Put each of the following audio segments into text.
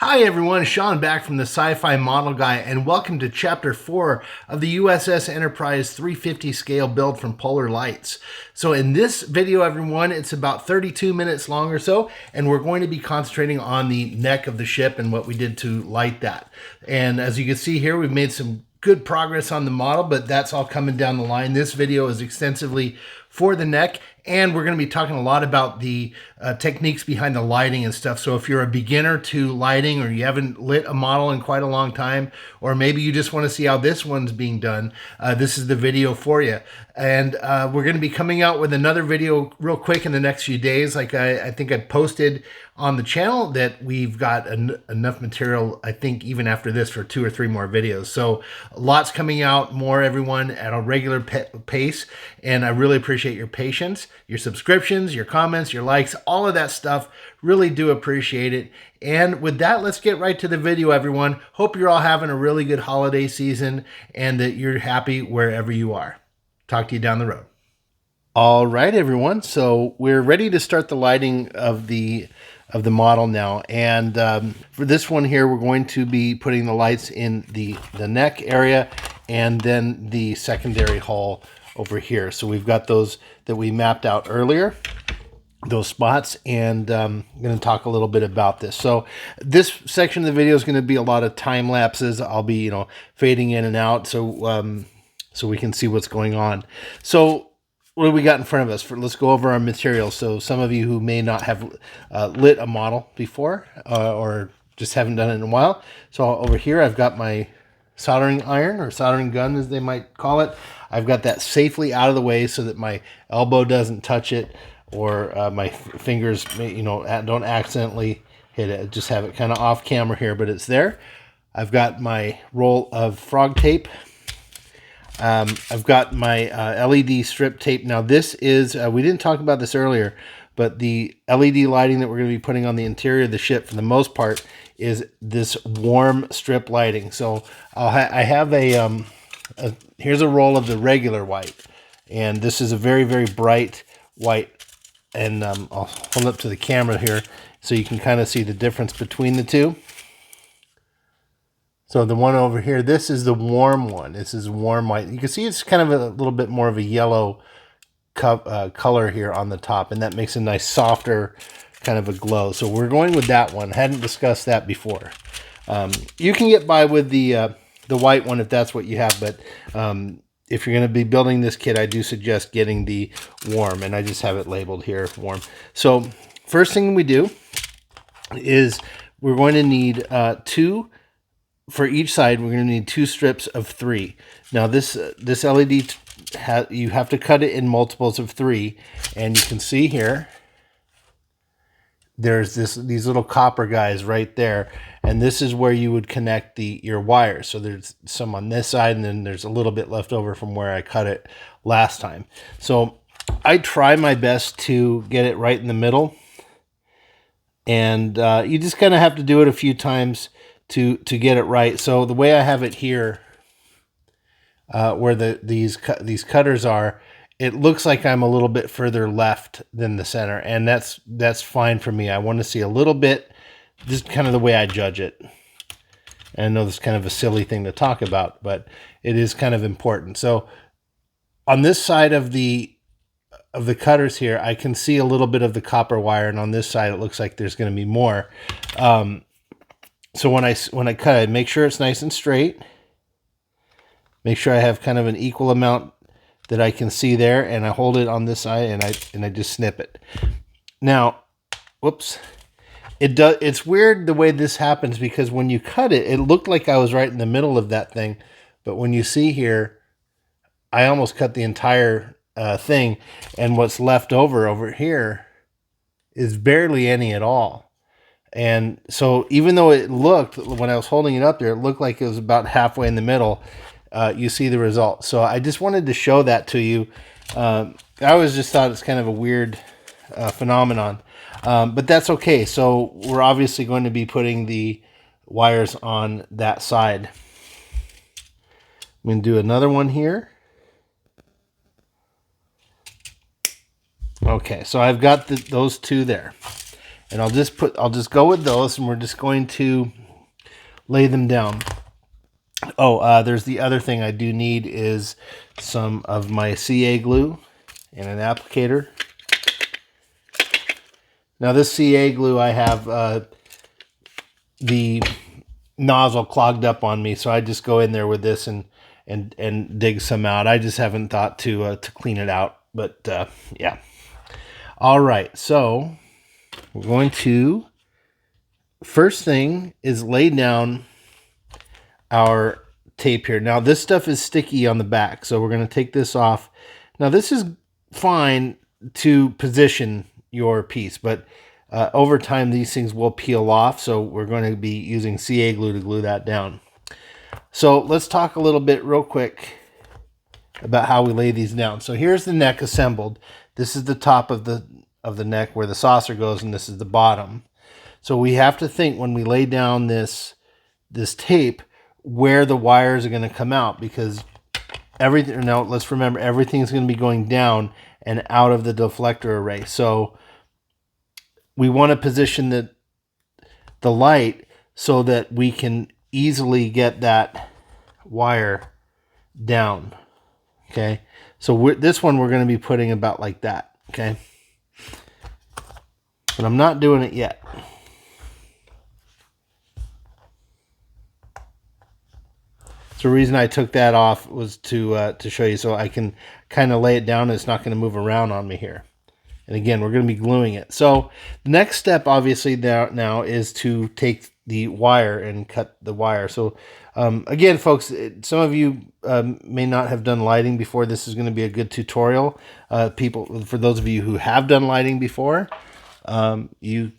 Hi everyone, Sean back from the Sci-Fi Model Guy, and welcome to Chapter 4 of the USS Enterprise 350 scale build from Polar Lights. So in this video, everyone, it's about 32 minutes long or so, and we're going to be concentrating on the neck of the ship and what we did to light that. And as you can see here, we've made some good progress on the model, but that's all coming down the line. This video is extensively for the neck, and we're going to be talking a lot about the techniques behind the lighting and stuff. So if you're a beginner to lighting, or you haven't lit a model in quite a long time, or maybe you just want to see how this one's being done, this is the video for you. And we're going to be coming out with another video real quick in the next few days. Like I think I posted on the channel that we've got enough material, I think, even after this, for 2 or 3 more videos. So lots coming out more, everyone, at a regular pace. And I really appreciate your patience, your subscriptions, your comments, your likes, all of that stuff. Really do appreciate it. And with that, let's get right to the video, everyone. Hope you're all having a really good holiday season and that you're happy wherever you are. Talk to you down the road. All right, everyone. So we're ready to start the lighting of the model now. And for this one here, we're going to be putting the lights in the neck area and then the secondary hull over here. So we've got those that we mapped out earlier, those spots, and I'm going to talk a little bit about this. So this section of the video is going to be a lot of time lapses. I'll be, fading in and out so we can see what's going on. So what do we got in front of us? Let's go over our materials. So some of you who may not have lit a model before or just haven't done it in a while. So over here, I've got my soldering iron, or soldering gun as they might call it. I've got that safely out of the way so that my elbow doesn't touch it, or my fingers, don't accidentally hit it. Just have it kind of off camera here, but it's there. I've got my roll of frog tape. I've got my LED strip tape. Now this is, we didn't talk about this earlier, but the LED lighting that we're going to be putting on the interior of the ship for the most part is this warm strip lighting. So I have here's a roll of the regular white, and this is a very, very bright white. And I'll hold up to the camera here so you can kind of see the difference between the two. So the one over here, this is the warm one. This is warm white. You can see it's kind of a little bit more of a yellow color here on the top, and that makes a nice softer kind of a glow. So we're going with that one. Hadn't discussed that before. You can get by with the white one if that's what you have, but if you're going to be building this kit, I do suggest getting the warm, and I just have it labeled here, warm. So first thing we do is we're going to need 2. For each side, we're going to need 2 strips of 3. Now this LED, you have to cut it in multiples of 3, and you can see here, there's these little copper guys right there, and this is where you would connect your wires. So there's some on this side, and then there's a little bit left over from where I cut it last time. So I try my best to get it right in the middle, and you just kind of have to do it a few times to get it right. So the way I have it here, where these cutters are, it looks like I'm a little bit further left than the center, and that's fine for me. I want to see a little bit, just kind of the way I judge it. And I know this is kind of a silly thing to talk about, but it is kind of important. So on this side of the cutters here, I can see a little bit of the copper wire, and on this side it looks like there's going to be more. So when I cut it, make sure it's nice and straight. Make sure I have kind of an equal amount that I can see there, and I hold it on this side, and I just snip it. Now, whoops. It's weird the way this happens, because when you cut it, it looked like I was right in the middle of that thing, but when you see here, I almost cut the entire thing, and what's left over here is barely any at all. And so even though it looked, when I was holding it up there, it looked like it was about halfway in the middle, you see the result. So I just wanted to show that to you. I always just thought it's kind of a weird phenomenon, but that's okay. So we're obviously going to be putting the wires on that side. I'm going to do another one here. Okay, so I've got those 2 there. And I'll just go with those, and we're just going to lay them down. Oh, there's the other thing I do need is some of my CA glue and an applicator. Now this CA glue, I have the nozzle clogged up on me, so I just go in there with this and dig some out. I just haven't thought to clean it out, but yeah. All right, so we're going to, first thing is lay down our tape here. Now this stuff is sticky on the back, so we're going to take this off. Now this is fine to position your piece, but over time these things will peel off, so we're going to be using CA glue to glue that down. So let's talk a little bit real quick about how we lay these down. So here's the neck assembled. This is the top of the neck where the saucer goes, and this is the bottom. So we have to think when we lay down this tape where the wires are going to come out, because everything, now let's remember, everything's going to be going down and out of the deflector array. So we want to position the light so that we can easily get that wire down. Okay, so this one we're going to be putting about like that. Okay, but I'm not doing it yet. So the reason I took that off was to show you, so I can kind of lay it down and it's not going to move around on me here. And again, we're going to be gluing it. So the next step, obviously, now is to take the wire and cut the wire. So again, folks, some of you may not have done lighting before. This is going to be a good tutorial. For those of you who have done lighting before, you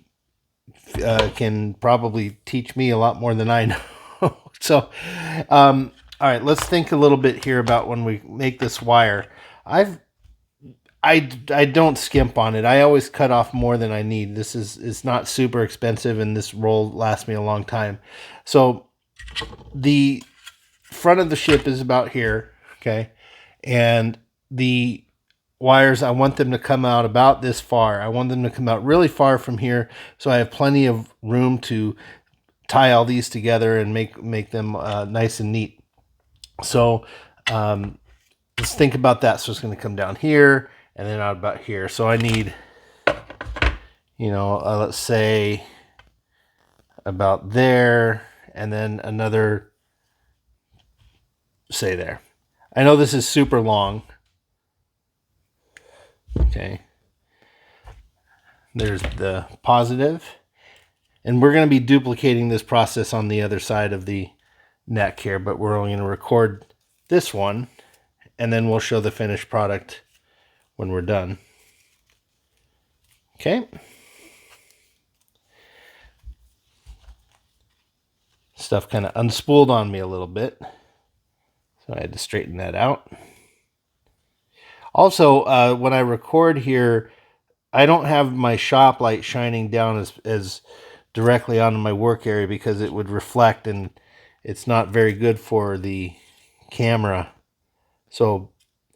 can probably teach me a lot more than I know. So, all right, let's think a little bit here about when we make this wire. I don't skimp on it. I always cut off more than I need. It's not super expensive, and this roll lasts me a long time. So the front of the ship is about here, okay? And the wires, I want them to come out about this far. I want them to come out really far from here, so I have plenty of room to tie all these together and make them nice and neat. So let's think about that. So it's going to come down here and then out about here. So I need, let's say about there, and then another, say there. I know this is super long. Okay. There's the positive. And we're going to be duplicating this process on the other side of the neck here, but we're only going to record this one, and then we'll show the finished product when we're done. Okay. Stuff kind of unspooled on me a little bit, so I had to straighten that out. Also, when I record here, I don't have my shop light shining down as directly onto my work area, because it would reflect and it's not very good for the camera. So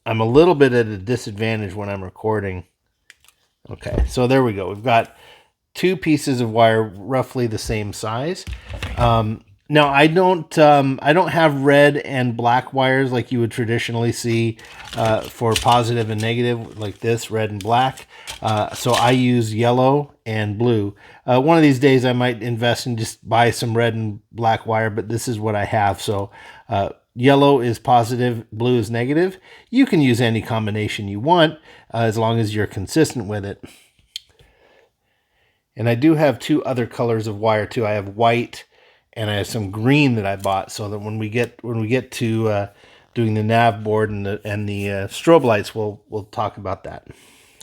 I'm a little bit at a disadvantage when I'm recording. Okay, so there we go. We've got two pieces of wire roughly the same size. Now I don't have red and black wires like you would traditionally see for positive and negative, like this, red and black. So I use yellow and blue. One of these days I might invest and just buy some red and black wire, but this is what I have. So yellow is positive, blue is negative. You can use any combination you want as long as you're consistent with it. And I do have two other colors of wire too. I have white and I have some green that I bought, so that when we get to doing the nav board and the strobe lights, we'll talk about that.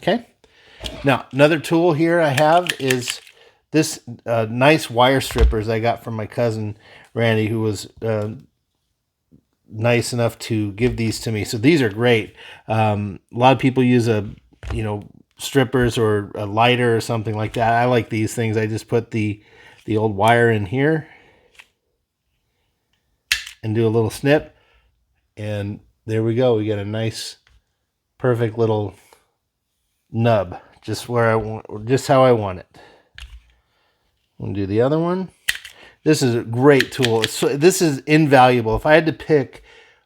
Okay. Now another tool here I have is this nice wire strippers I got from my cousin Randy, who was nice enough to give these to me. So these are great. A lot of people use strippers or a lighter or something like that. I like these things. I just put the old wire in here and do a little snip, and there we go. We get a nice, perfect little nub, just how I want it. We'll do the other one. This is a great tool. This is invaluable. If I had to pick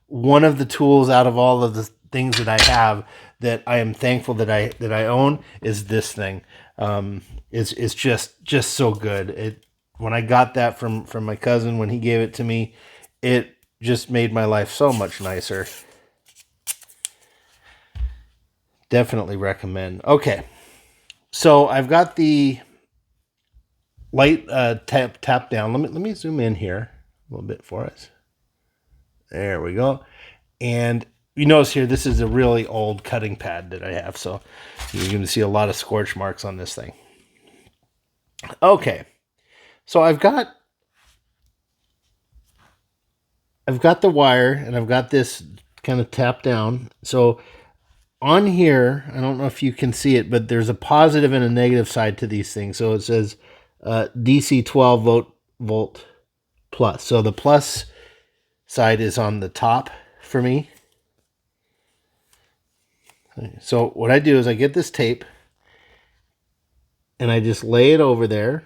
one of the tools out of all of the things that I have that I am thankful that I own, is this thing. It's just so good. When I got that from my cousin when he gave it to me, it just made my life so much nicer. Definitely recommend. Okay, so I've got the light tap down. Let me zoom in here a little bit for us. There we go. And you notice here, this is a really old cutting pad that I have, so you're going to see a lot of scorch marks on this thing. Okay, so I've got the wire, and I've got this kind of tapped down. So on here, I don't know if you can see it, but there's a positive and a negative side to these things. So it says DC 12 volt plus. So the plus side is on the top for me. So what I do is I get this tape and I just lay it over there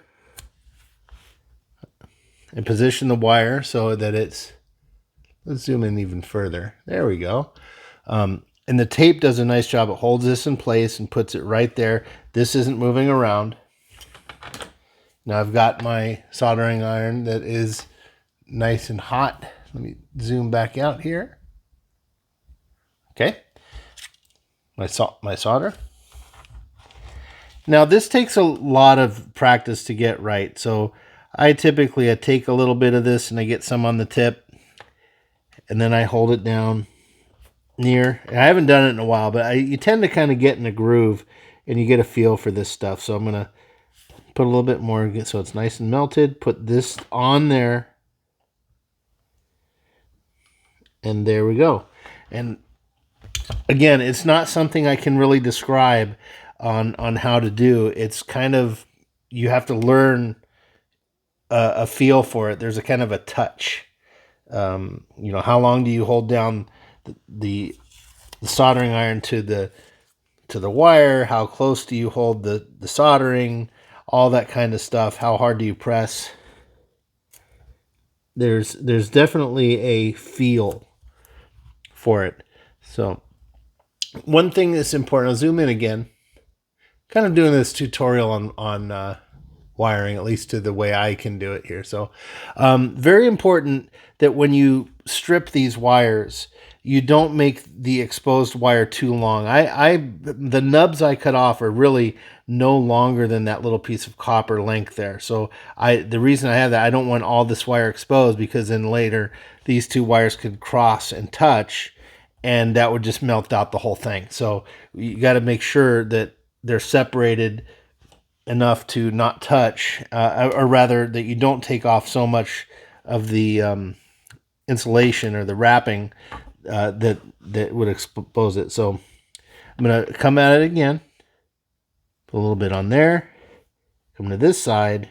and position the wire so that it's, let's zoom in even further. There we go. And the tape does a nice job. It holds this in place and puts it right there. This isn't moving around. Now I've got my soldering iron that is nice and hot. Let me zoom back out here. Okay. My solder. Now this takes a lot of practice to get right. So I typically take a little bit of this and I get some on the tip, and then I hold it down near. I haven't done it in a while, but you tend to kind of get in a groove and you get a feel for this stuff. So I'm going to put a little bit more so it's nice and melted. Put this on there. And there we go. And again, it's not something I can really describe on how to do. It's kind of, you have to learn a feel for it. There's a kind of a touch. You know, how long do you hold down the soldering iron to the wire? How close do you hold the soldering? All that kind of stuff. How hard do you press? There's definitely a feel for it. So one thing that's important, I'll zoom in again. Kind of doing this tutorial on wiring, at least to the way I can do it here. So very important that when you strip these wires, you don't make the exposed wire too long. The nubs I cut off are really no longer than that little piece of copper length there. So the reason I have that, I don't want all this wire exposed, because then later these two wires could cross and touch, and that would just melt out the whole thing. So you got to make sure that they're separated enough to not touch, or rather that you don't take off so much of the insulation or the wrapping that would expose it. So I'm going to come at it again, put a little bit on there, come to this side,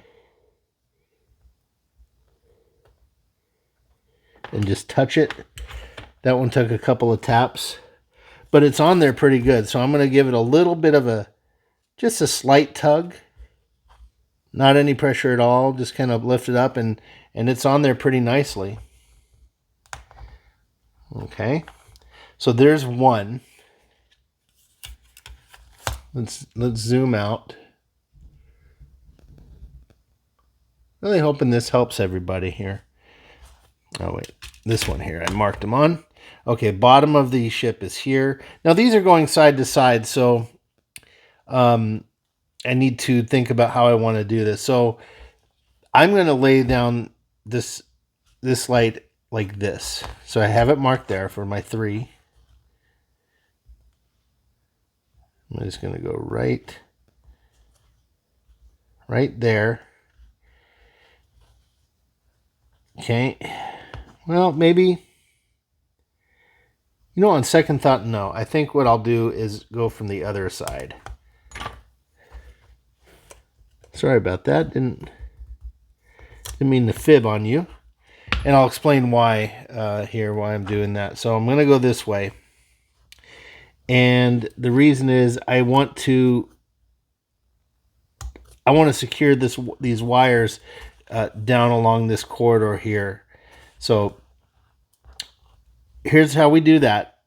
and just touch it. That one took a couple of taps, but it's on there pretty good. So I'm going to give it a little bit of just a slight tug. Not any pressure at all, just kind of lift it up, and it's on there pretty nicely. Okay, so there's one. Let's zoom out. Really hoping this helps everybody here. Oh wait, this one here, I marked them on. Okay, bottom of the ship is here. Now these are going side to side, so I need to think about how I want to do this. So I'm going to lay down this light like this. So I have it marked there for my 3. I'm just going to go right there. Okay. Well, maybe, you know, on second thought, no. I think what I'll do is go from the other side. Sorry about that. Didn't mean to fib on you. And I'll explain why why I'm doing that. So I'm going to go this way. And the reason is I want to I want to secure these wires down along this corridor here. So here's how we do that.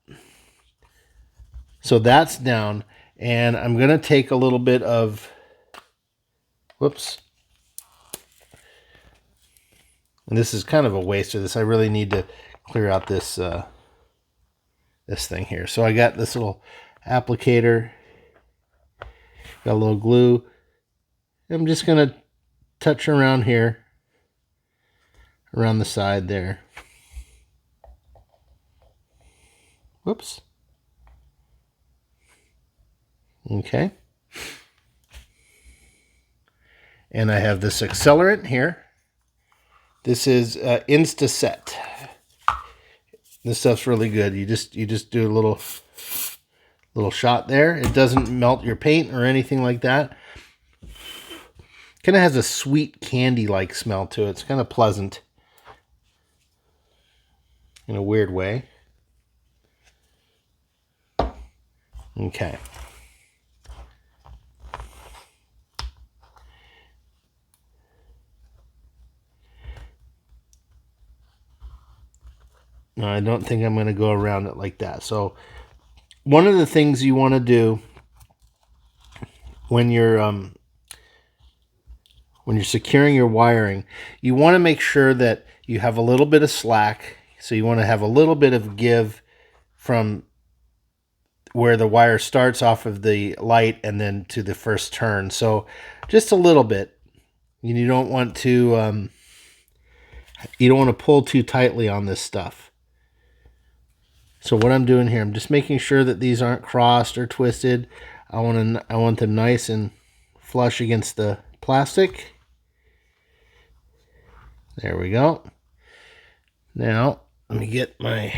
So that's down, and I'm going to take a little bit of, whoops. And this is kind of a waste of this. I really need to clear out this this thing here. So I got this little applicator, got a little glue. I'm just going to touch around here, around the side there. Whoops. Okay. And I have this accelerant here. This is InstaSet. This stuff's really good. You just do a little shot there. It doesn't melt your paint or anything like that. Kind of has a sweet candy-like smell to it. It's kind of pleasant in a weird way. Okay. No, I don't think I'm going to go around it like that. So one of the things you want to do when you're securing your wiring, you want to make sure that you have a little bit of slack. So you want to have a little bit of give from where the wire starts off of the light and then to the first turn. So just a little bit. You don't want to pull too tightly on this stuff. So what I'm doing here, I'm just making sure that these aren't crossed or twisted. I want them nice and flush against the plastic. There we go. Now, let me get my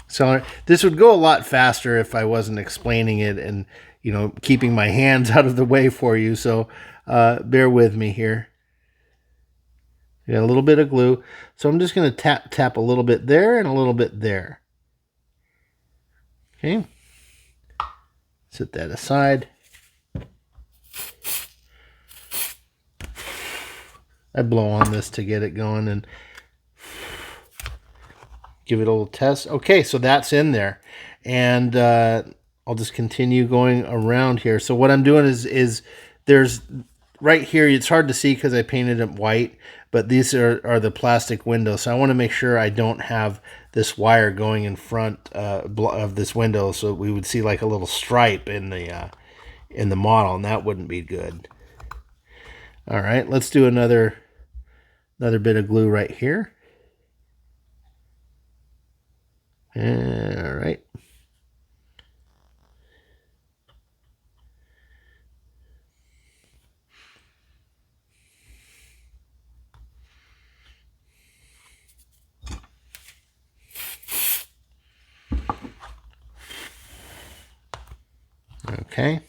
accelerator. This would go a lot faster if I wasn't explaining it and, keeping my hands out of the way for you. So bear with me here. Got a little bit of glue. So I'm just going to tap a little bit there and a little bit there. Okay. Set that aside. I blow on this to get it going and give it a little test. Okay, so that's in there. And I'll just continue going around here. So what I'm doing is there's right here, it's hard to see because I painted it white, but these are the plastic windows. So I want to make sure I don't have this wire going in front of this window, so we would see like a little stripe in the model, and that wouldn't be good. All right, let's do another bit of glue right here. All right. Okay.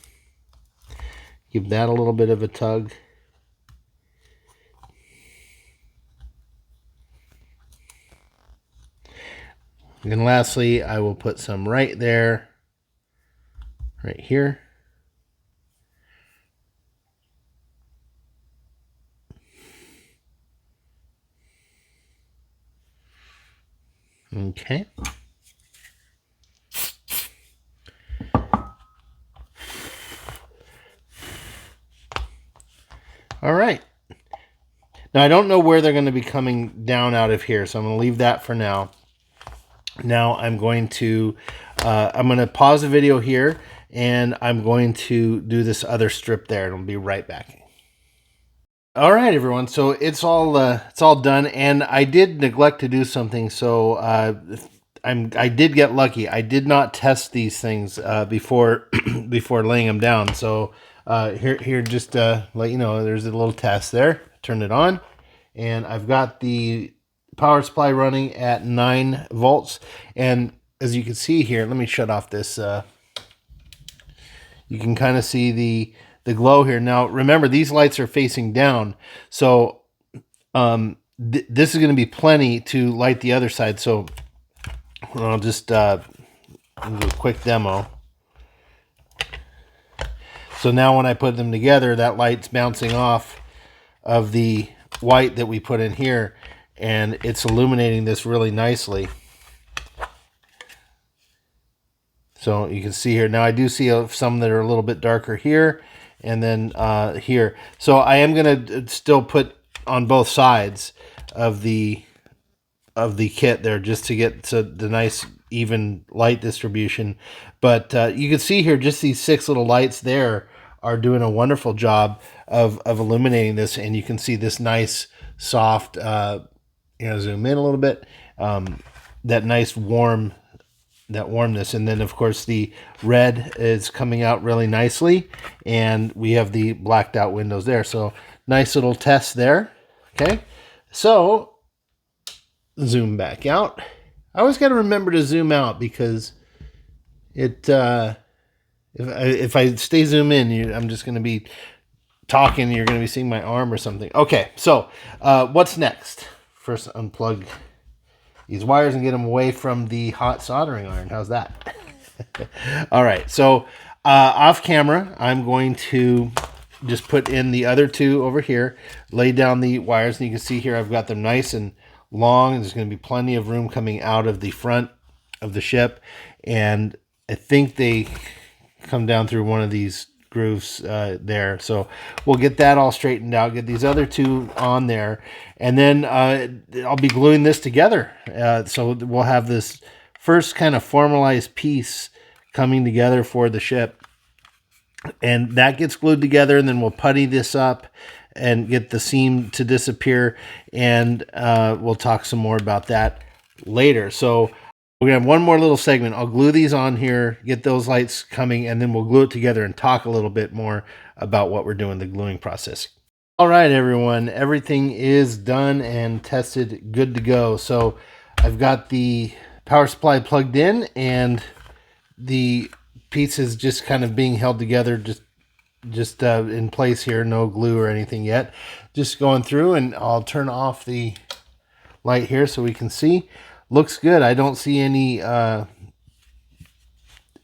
Give that a little bit of a tug. And lastly, I will put some right there, right here. Okay. All right. Now, I don't know where they're going to be coming down out of here, so I'm going to leave that for now. Now, I'm going to pause the video here, and I'm going to do this other strip there, and I'll be right back. All right, everyone. So it's all done, and I did neglect to do something. So I did get lucky. I did not test these things before laying them down. So here, just let you know, there's a little test there. Turn it on, and I've got the power supply running at 9 volts. And as you can see here, let me shut off this. You can kind of see the glow here. Now, remember, these lights are facing down, so this is going to be plenty to light the other side. So I'll just do a quick demo. So now when I put them together, that light's bouncing off of the white that we put in here, and it's illuminating this really nicely. So you can see here. Now I do see some that are a little bit darker here, and then here. So I am going to still put on both sides of the kit there, just to get to the nice even light distribution. But you can see here, just these 6 little lights there are doing a wonderful job of illuminating this, and you can see this nice soft, zoom in a little bit, that nice warmness, and then of course the red is coming out really nicely, and we have the blacked out windows there. So nice little test there. Okay, so zoom back out. I always got to remember to zoom out, because it if I stay zoom in, I'm just going to be talking, you're going to be seeing my arm or something. Okay, so what's next? First, unplug these wires and get them away from the hot soldering iron. How's that? All right, so off camera, I'm going to just put in the other 2 over here, lay down the wires, and you can see here I've got them nice and long, and there's going to be plenty of room coming out of the front of the ship, and I think they come down through one of these grooves there. So we'll get that all straightened out, get these other 2 on there, and then I'll be gluing this together. So we'll have this first kind of formalized piece coming together for the ship, and that gets glued together, and then we'll putty this up and get the seam to disappear, and we'll talk some more about that later. So we're going to have one more little segment. I'll glue these on here, get those lights coming, and then we'll glue it together and talk a little bit more about what we're doing, the gluing process. All right, everyone, everything is done and tested, good to go. So I've got the power supply plugged in, and the pieces just kind of being held together, just in place here, no glue or anything yet. Just going through, and I'll turn off the light here so we can see. Looks good. I don't see any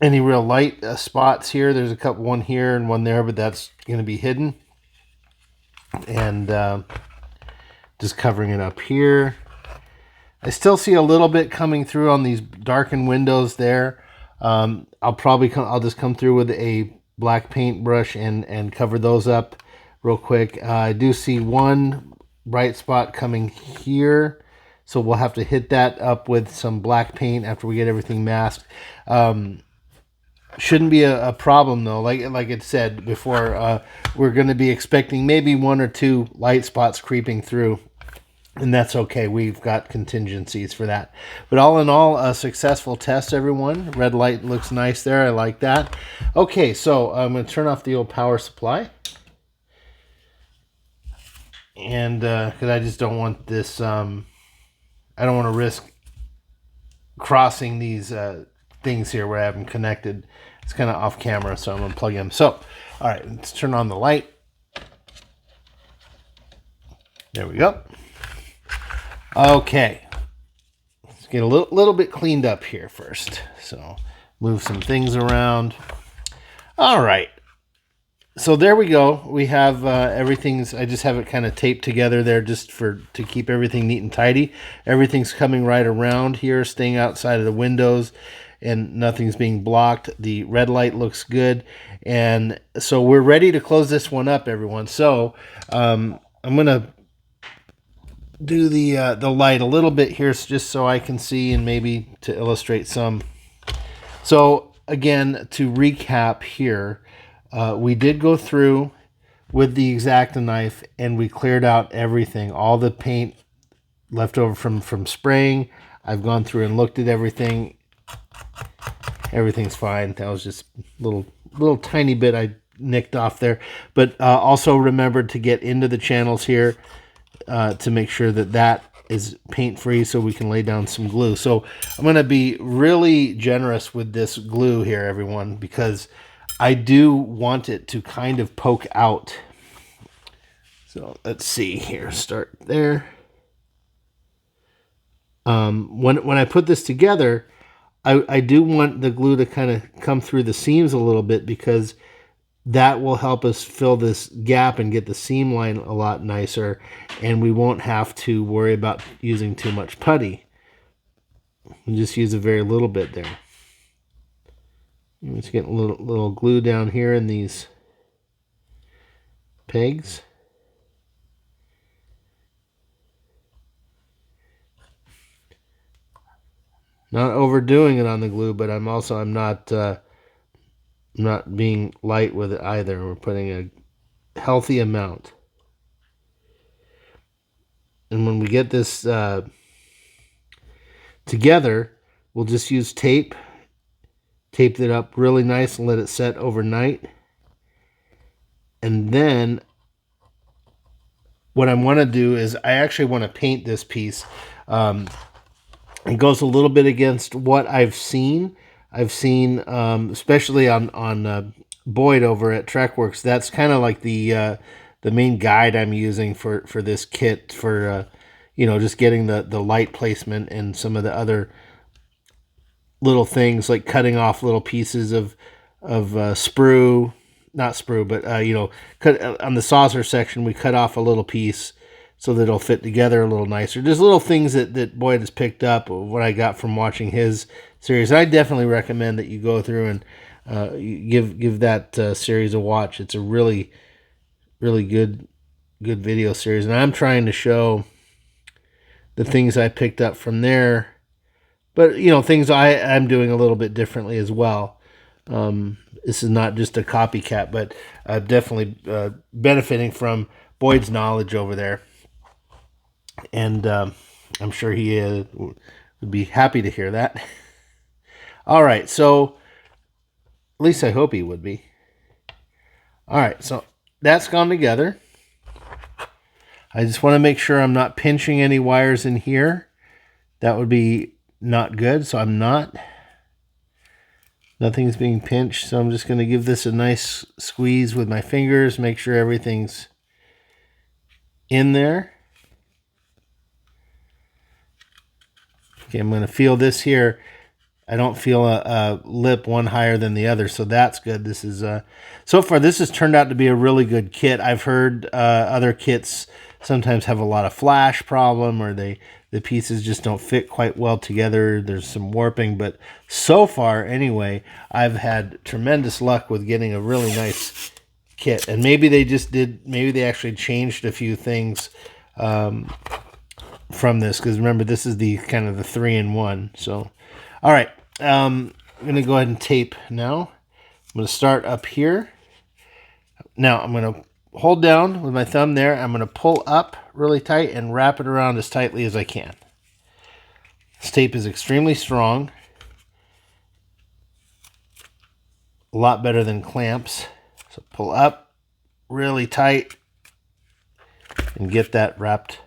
real light spots here. There's a couple, one here and one there, but that's going to be hidden. And just covering it up here. I still see a little bit coming through on these darkened windows there. I'll just come through with a black paintbrush and cover those up real quick. I do see one bright spot coming here, so we'll have to hit that up with some black paint after we get everything masked. Shouldn't be a problem though. Like it said before, we're going to be expecting maybe 1 or 2 light spots creeping through, and that's okay. We've got contingencies for that. But all in all, a successful test, everyone. Red light looks nice there. I like that. Okay, so I'm going to turn off the old power supply. And because I just don't want this, I don't want to risk crossing these things here where I have them connected. It's kind of off camera, so I'm going to plug them. So, all right, let's turn on the light. There we go. Okay, let's get a little bit cleaned up here first. So move some things around. All right. So there we go. We have everything's, I just have it kind of taped together there just to keep everything neat and tidy. Everything's coming right around here, staying outside of the windows, and nothing's being blocked. The red light looks good. And so we're ready to close this one up, everyone. So I'm going to do the light a little bit here just so I can see and maybe to illustrate some. So again, to recap here, we did go through with the X-Acto knife and we cleared out everything, all the paint left over from spraying. I've gone through and looked at everything. Everything's fine. That was just a little tiny bit I nicked off there. But also remembered to get into the channels here to make sure that is paint free so we can lay down some glue. So I'm going to be really generous with this glue here, everyone, because I do want it to kind of poke out. So let's see here. Start there. When I put this together, I do want the glue to kind of come through the seams a little bit because that will help us fill this gap and get the seam line a lot nicer, and we won't have to worry about using too much putty. We'll just use a very little bit there. I'm just getting a little glue down here in these pegs. Not overdoing it on the glue, but I'm not being light with it either. We're putting a healthy amount. And when we get this together, we'll just use tape. Tape it up really nice and let it set overnight. And then what I want to do is I actually want to paint this piece. It goes a little bit against what I've seen. I've seen, especially on Boyd over at TrekWorks, that's kind of like the main guide I'm using for this kit for, just getting the light placement and some of the other little things like cutting off little pieces of sprue, not sprue, but, cut on the saucer section, we cut off a little piece so that it'll fit together a little nicer. Just little things that Boyd has picked up, what I got from watching his series. I definitely recommend that you go through and give that series a watch. It's a really, really good video series. And I'm trying to show the things I picked up from there. But, things I'm doing a little bit differently as well. This is not just a copycat, but definitely benefiting from Boyd's knowledge over there. And I'm sure he would be happy to hear that. All right, so at least I hope he would be. All right, so that's gone together. I just want to make sure I'm not pinching any wires in here. That would be not good, so I'm not. Nothing's being pinched, so I'm just going to give this a nice squeeze with my fingers, make sure everything's in there. Okay, I'm going to feel this here. I don't feel a lip one higher than the other, so that's good. This is so far this has turned out to be a really good kit. I've heard other kits sometimes have a lot of flash problem, or the pieces just don't fit quite well together. There's some warping, but so far anyway, I've had tremendous luck with getting a really nice kit. And maybe they actually changed a few things from this, because remember, this is the kind of the 3-in-1. So, all right, I'm going to go ahead and tape now. I'm going to start up here. Now I'm going to hold down with my thumb there. I'm going to pull up really tight and wrap it around as tightly as I can. This tape is extremely strong. A lot better than clamps. So pull up really tight and get that wrapped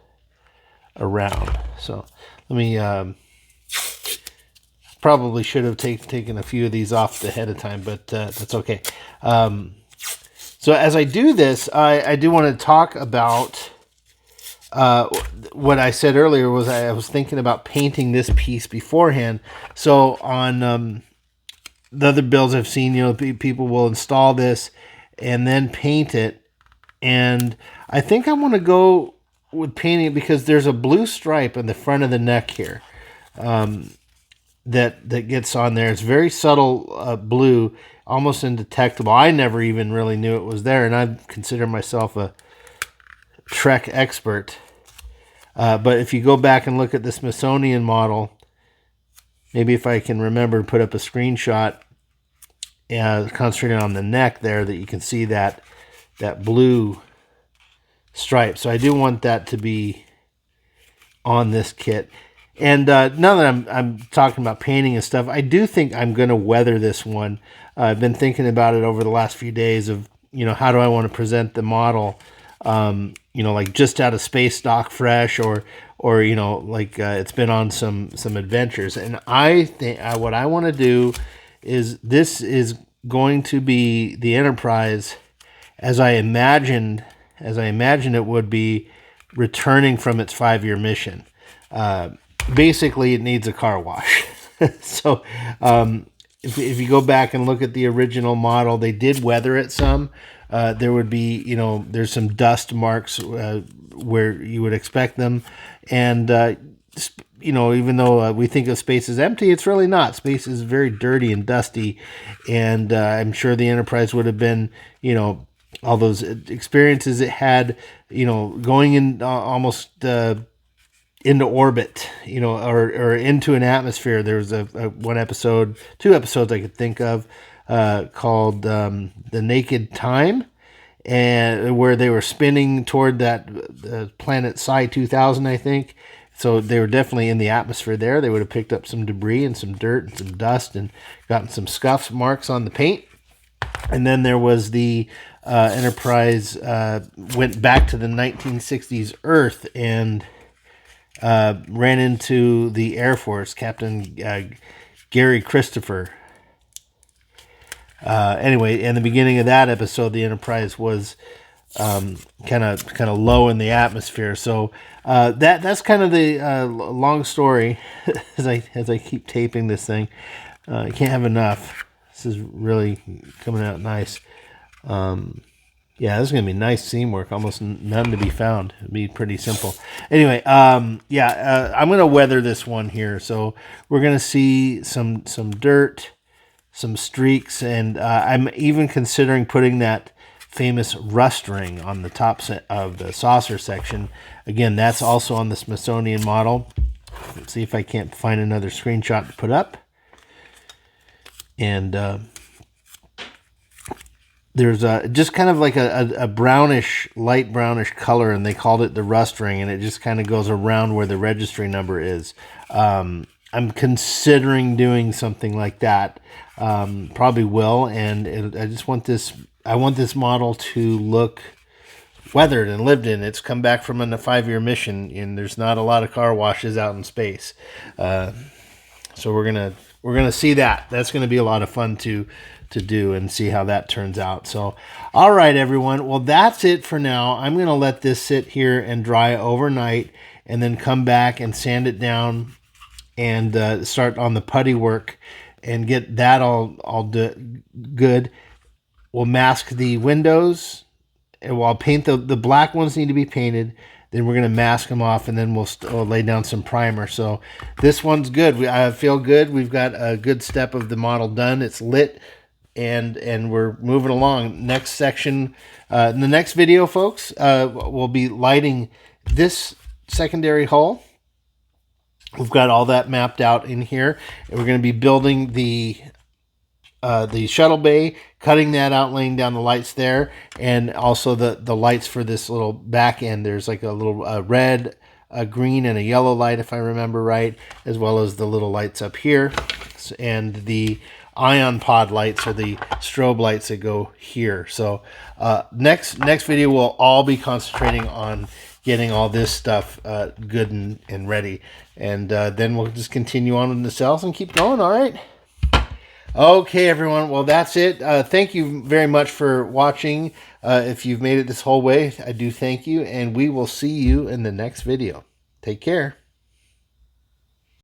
around. So let me probably should have taken a few of these off ahead of time, but that's okay. So as I do this, I do want to talk about what I said earlier. Was I was thinking about painting this piece beforehand. So on the other builds I've seen, people will install this and then paint it, and I think I want to go with painting it because there's a blue stripe in the front of the neck here that gets on there. It's very subtle blue, almost indetectable. I never even really knew it was there, and I consider myself a Trek expert. But if you go back and look at the Smithsonian model, maybe if I can remember to put up a screenshot concentrating on the neck there, that you can see that blue stripe. So I do want that to be on this kit. And now that I'm talking about painting and stuff, I do think I'm going to weather this one. I've been thinking about it over the last few days of, how do I want to present the model, like just out of space stock fresh, or it's been on some adventures. And I think what I want to do is, this is going to be the Enterprise as I imagined it would be, returning from its 5-year mission. Basically, it needs a car wash. So if you go back and look at the original model, they did weather it some. There would be, there's some dust marks where you would expect them. And, even though we think of space as empty, it's really not. Space is very dirty and dusty. And I'm sure the Enterprise would have been, all those experiences it had, going in almost into orbit, or into an atmosphere. There was two episodes I could think of called The Naked Time, and where they were spinning toward that planet Psi 2000, I think. So they were definitely in the atmosphere there. They would have picked up some debris and some dirt and some dust and gotten some scuff marks on the paint. And then there was the Enterprise went back to the 1960s Earth and ran into the Air Force, Captain Gary Christopher. Anyway, in the beginning of that episode, the Enterprise was kind of low in the atmosphere. So that's kind of the long story. as I keep taping this thing, I can't have enough. This is really coming out nice. Yeah, this is going to be nice seam work. Almost none to be found. It'd be pretty simple. Anyway, I'm going to weather this one here. So we're going to see some dirt, some streaks, and I'm even considering putting that famous rust ring on the top of the saucer section. Again, that's also on the Smithsonian model. Let's see if I can't find another screenshot to put up. And there's just kind of like a brownish, light brownish color, and they called it the rust ring, and it just kind of goes around where the registry number is. I'm considering doing something like that. Probably will, and I want this model to look weathered and lived in. It's come back from a 5-year mission, and there's not a lot of car washes out in space. So we're gonna see that. That's gonna be a lot of fun to do and see how that turns out. So, all right, everyone. Well, that's it for now. I'm gonna let this sit here and dry overnight, and then come back and sand it down and start on the putty work and get that all good. We'll mask the windows, and we'll paint the black ones need to be painted. Then we're going to mask them off, and then we'll lay down some primer. So this one's good. I feel good. We've got a good step of the model done. It's lit, and we're moving along. Next section, in the next video, folks, we'll be lighting this secondary hull. We've got all that mapped out in here, and we're going to be building the shuttle bay, cutting that out, laying down the lights there, and also the lights for this little back end. There's like a little red, a green, and a yellow light, if I remember right, as well as the little lights up here, and the ion pod lights, or the strobe lights that go here. So next video we'll all be concentrating on getting all this stuff good and ready, and then we'll just continue on with the cells and keep going. All right. Okay, everyone. Well, that's it. Thank you very much for watching. If you've made it this whole way, I do thank you, and we will see you in the next video. Take care.